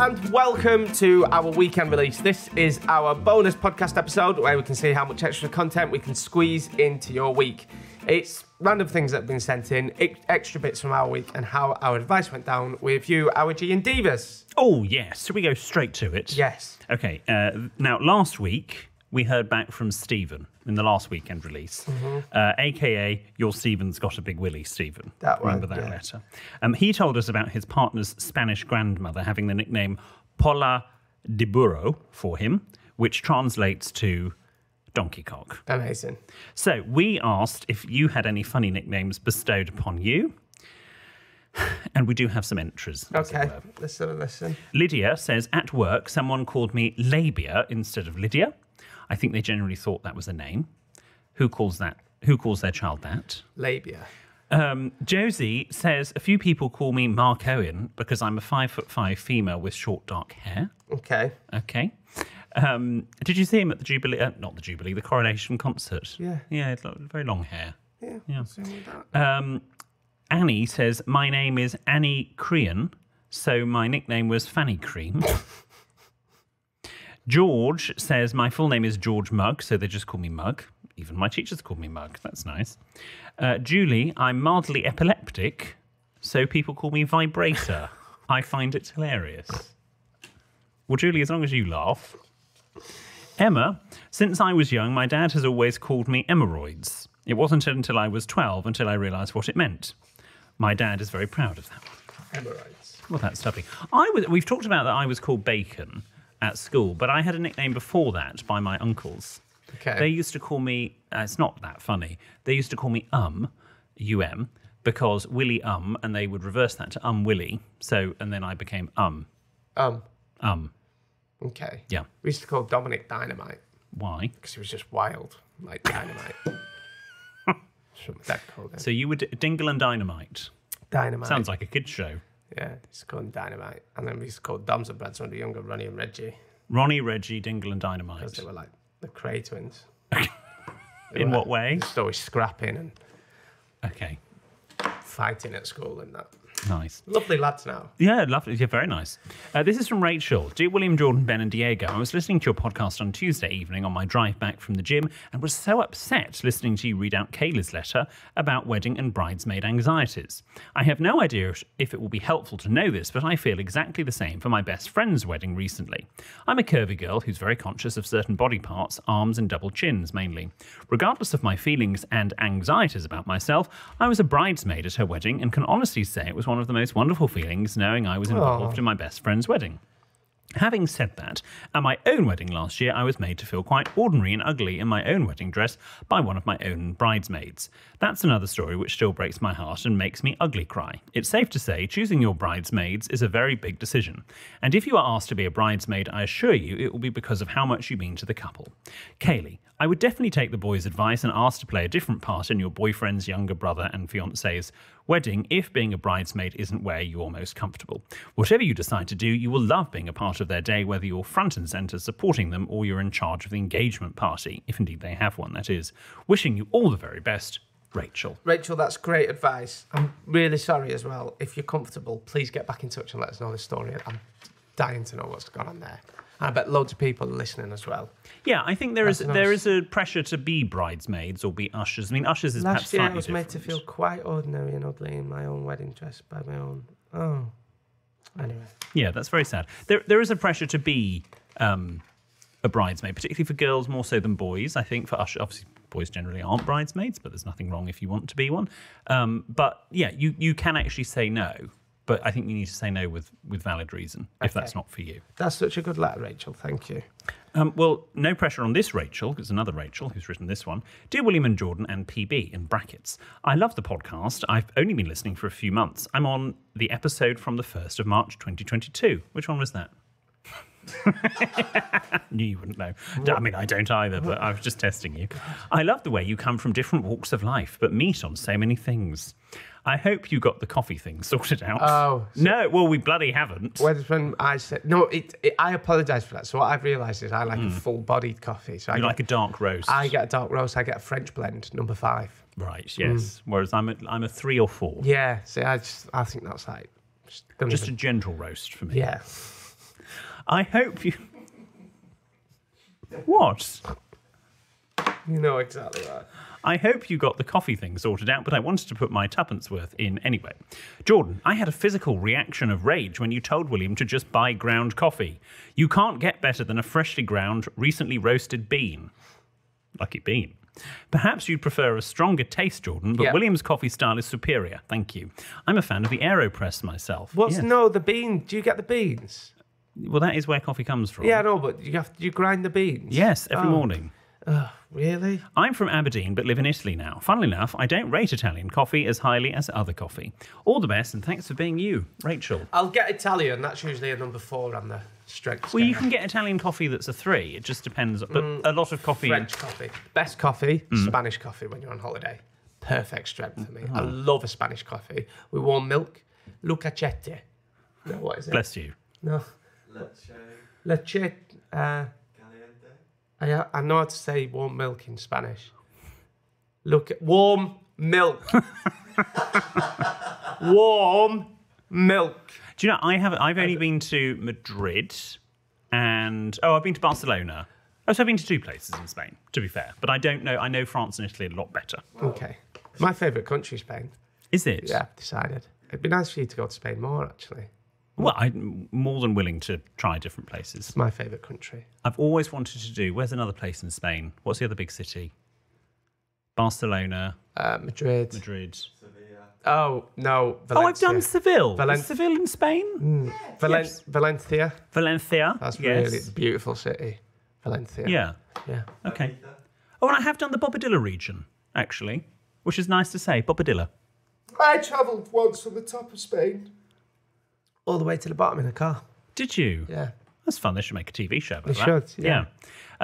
and welcome to our weekend release. This is our bonus podcast episode where we can see how much extra content we can squeeze into your week. It's random things that have been sent in, extra bits from our week, and how our advice went down with you, our G and Divas. Oh, yes. Should we go straight to it? Yes. Okay. Now, last week, we heard back from Stephen in the last weekend release, a.k.a. Your Stephen's Got a Big Willy, Stephen. Remember that letter? He told us about his partner's Spanish grandmother having the nickname Pola de Burro for him, which translates to donkey cock. Amazing. So we asked if you had any funny nicknames bestowed upon you. And we do have some entries. Okay, let's have a listen. Lydia says, at work, someone called me Labia instead of Lydia. I think they generally thought that was a name. Who calls their child that? Labia. Josie says, a few people call me Mark Owen because I'm a 5'5" female with short dark hair. Okay. Did you see him at the Jubilee? Not the Jubilee, the Coronation concert. Yeah. Yeah, it's very long hair. Yeah. Annie says, my name is Annie Crean, so my nickname was Fanny Cream. George says, my full name is George Mugg, so they just call me Mugg. Even my teachers call me Mugg. That's nice. Julie, I'm mildly epileptic, so people call me Vibrator. I find it hilarious. Well, Julie, as long as you laugh. Emma, since I was young, my dad has always called me Hemorrhoids. It wasn't until I was 12 until I realised what it meant. My dad is very proud of that one. Hemorrhoids. Well, that's lovely. We've talked about that I was called Bacon at school, but I had a nickname before that by my uncles. Okay. They used to call me, it's not that funny, they used to call me U-M, because Willie and they would reverse that to Willie, and then I became Okay. Yeah. We used to call Dominic Dynamite. Why? Because he was just wild, like dynamite. That's what my dad called him. So you were Dingle and Dynamite. Dynamite. Sounds like a kid's show. Yeah, it's called Dynamite. And then we used to call Doms and Breads when we were younger, Ronnie and Reggie. Ronnie, Reggie, Dingle and Dynamite. Because they were like the Cray twins. In what way? Just always scrapping and Okay. fighting at school and that. Nice. Lovely lads now. Yeah, lovely. Yeah, very nice. This is from Rachel. Dear William, Jordan, Ben and Diego, I was listening to your podcast on Tuesday evening on my drive back from the gym and was so upset listening to you read out Kayla's letter about wedding and bridesmaid anxieties. I have no idea if it will be helpful to know this, but I feel exactly the same for my best friend's wedding recently. I'm a curvy girl who's very conscious of certain body parts, arms and double chins mainly. Regardless of my feelings and anxieties about myself, I was a bridesmaid at her wedding and can honestly say it was one of the most wonderful feelings knowing I was involved in my best friend's wedding. Having said that, at my own wedding last year, I was made to feel quite ordinary and ugly in my own wedding dress by one of my own bridesmaids. That's another story which still breaks my heart and makes me ugly cry. It's safe to say choosing your bridesmaids is a very big decision. And if you are asked to be a bridesmaid, I assure you it will be because of how much you mean to the couple. Kaylee, I would definitely take the boys' advice and ask to play a different part in your boyfriend's younger brother and fiance's wedding if being a bridesmaid isn't where you're most comfortable. Whatever you decide to do, you will love being a part of their day, whether you're front and centre supporting them or you're in charge of the engagement party, if indeed they have one, that is. Wishing you all the very best, Rachel. Rachel, that's great advice. I'm really sorry as well. If you're comfortable, please get back in touch and let us know the story. I'm dying to know what's gone on there. I bet loads of people are listening as well. Yeah, I think there is a pressure to be bridesmaids or be ushers. I mean, ushers is perhaps slightly different. Last year I was made to feel quite ordinary and ugly in my own wedding dress by my own... Oh. Anyway. Yeah, that's very sad. There is a pressure to be a bridesmaid, particularly for girls more so than boys. I think for ushers, obviously boys generally aren't bridesmaids, but there's nothing wrong if you want to be one. But yeah, you can actually say no. But I think you need to say no with valid reason, if that's not for you. That's such a good letter, Rachel. Thank you. Well, no pressure on this Rachel. It's another Rachel who's written this one. Dear William and Jordan and PB, in brackets. I love the podcast. I've only been listening for a few months. I'm on the episode from the 1st of March 2022. Which one was that? Knew you wouldn't know. I mean, I don't either, but I was just testing you. I love the way you come from different walks of life, but meet on so many things. I hope you got the coffee thing sorted out. Oh. So no, well, we bloody haven't. When I said... No, I apologise for that. So what I've realised is I like a full-bodied coffee. So you like a dark roast? I get a dark roast. I get a French blend, number 5. Right, yes. Whereas I'm a 3 or 4. Yeah, see, I think that's like... Just a gentle roast for me. Yeah. I hope you... What? You know exactly right. I hope you got the coffee thing sorted out, but I wanted to put my tuppence worth in anyway. Jordan, I had a physical reaction of rage when you told William to just buy ground coffee. You can't get better than a freshly ground, recently roasted bean. Lucky bean. Perhaps you'd prefer a stronger taste, Jordan, but William's coffee style is superior. Thank you. I'm a fan of the AeroPress myself. No, the bean. Do you get the beans? Well, that is where coffee comes from. Yeah, I know, but you grind the beans? Yes, every morning. Really? I'm from Aberdeen, but live in Italy now. Funnily enough, I don't rate Italian coffee as highly as other coffee. All the best, and thanks for being you, Rachel. I'll get Italian. That's usually a number 4 on the strength scale. Well, you can get Italian coffee that's a 3. It just depends. But a lot of coffee... French coffee. Best coffee, Spanish coffee when you're on holiday. Perfect strength for me. I love a Spanish coffee with warm milk. Lucachette. No, what is it? Bless you. No. Leche. I know how to say warm milk in Spanish. Look at warm milk. Warm milk. Do you know, I've only been to Madrid and... Oh, I've been to Barcelona. Oh, so I've been to 2 places in Spain, to be fair. But I don't know. I know France and Italy a lot better. Okay. My favourite country is Spain. Is it? Yeah, I've decided. It'd be nice for you to go to Spain more, actually. Well, I'm more than willing to try different places. It's my favourite country. I've always wanted to do... Where's another place in Spain? What's the other big city? Barcelona. Madrid. Sevilla. Oh, no, Valencia. Oh, I've done Seville. Is Seville in Spain? Yes. Valencia. Valencia. That's really a beautiful city. Valencia. Yeah. Yeah. Okay. Oh, and I have done the Bobadilla region, actually, which is nice to say. Bobadilla. I travelled once from the top of Spain all the way to the bottom in a car. Did you? Yeah. That's fun. They should make a TV show about They that. should, yeah.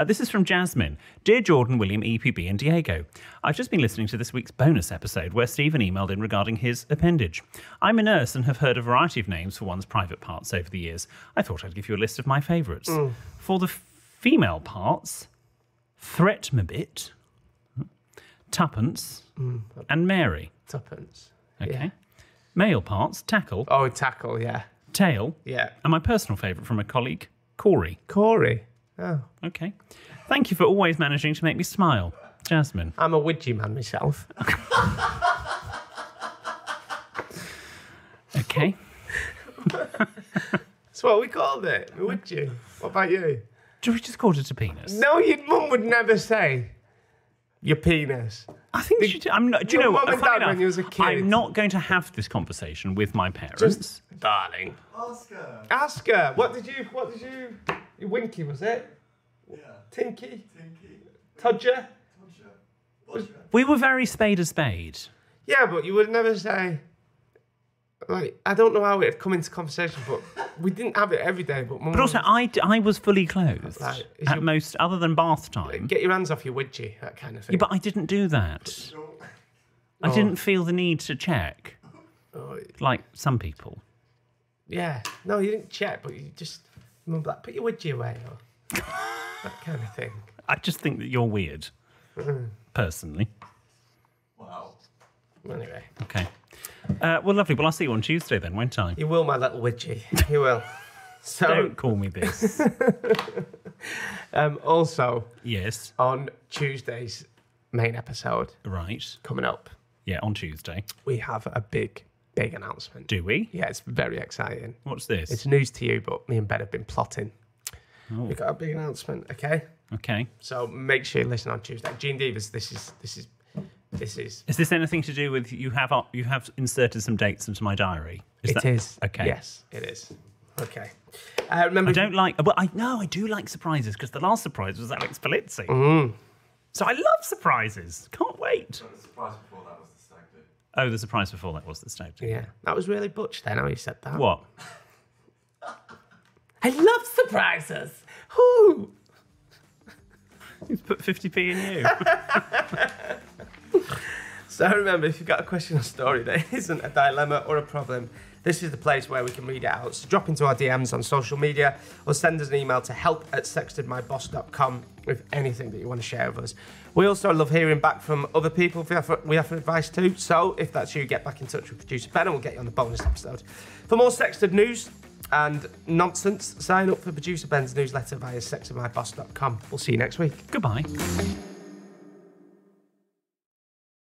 This is from Jasmine. Dear Jordan, William, EPB and Diego, I've just been listening to this week's bonus episode where Stephen emailed in regarding his appendage. I'm a nurse and have heard a variety of names for one's private parts over the years. I thought I'd give you a list of my favourites. For the female parts, Threatmabit, Tuppence, and Mary. Tuppence. Okay. Yeah. Male parts, Tackle, Oh, tackle, yeah. Tail, Yeah. and my personal favourite from a colleague, Corey. Corey. Oh. Okay. Thank you for always managing to make me smile. Jasmine. I'm a Widgie man myself. Okay. That's what we called it. A Widgie. What about you? Do we just call it a penis? No, your mum would never say your penis. I think she did. I'm not. Do you Your know what? mum and Funny dad when enough, you was a kid. I'm not going to have this conversation with my parents. Darling. Oscar. Ask her. What did you... Your Winky, was it? Yeah. Tinky? Tinky. Todger? Bodger. We were very spade a spade. Yeah, but you would never say... Like, I don't know how it had come into conversation, but we didn't have it every day. But But also, I was fully clothed Right. at most, other than bath time. Get your hands off your Widgie, that kind of thing. Yeah, but I didn't do that. I didn't feel the need to check, Oh, like some people. yeah. No, you didn't check, but you just... Mum, like, put your Widgie away, or that kind of thing. I just think that you're weird, personally. Wow. Anyway. Okay. Well, lovely. Well, I'll see you on Tuesday then, won't I? You will, my little Widgie. You will. So, Don't call me this. also, Yes. on Tuesday's main episode Right. coming up, Yeah, on Tuesday. we have a big announcement. Do we? Yeah, it's very exciting. What's this? It's news to you, but me and Ben have been plotting. Oh. We've got a big announcement, okay? Okay. So make sure you listen on Tuesday. Gene Divas, this is. Is this anything to do with you have inserted some dates into my diary? It is. Okay. Yes, it is. Okay. Remember, I don't like. Well, I do like surprises because the last surprise was Alex Polizzi. So I love surprises. Can't wait. So the surprise before that was the stag do. Oh, the surprise before that was the stag do. Yeah, that was really butch then, how you said that. What? I love surprises. Whoo! He's put 50p in you. So remember, if you've got a question or story that isn't a dilemma or a problem, this is the place where we can read it out. So drop into our DMs on social media or send us an email to help@sextedmyboss.com with anything that you want to share with us. We also love hearing back from other people we offer advice too. So if that's you, get back in touch with producer Ben and we'll get you on the bonus episode. For more Sexted news, and nonsense, sign up for Producer Ben's newsletter via sexandmyboss.com. We'll see you next week. Goodbye.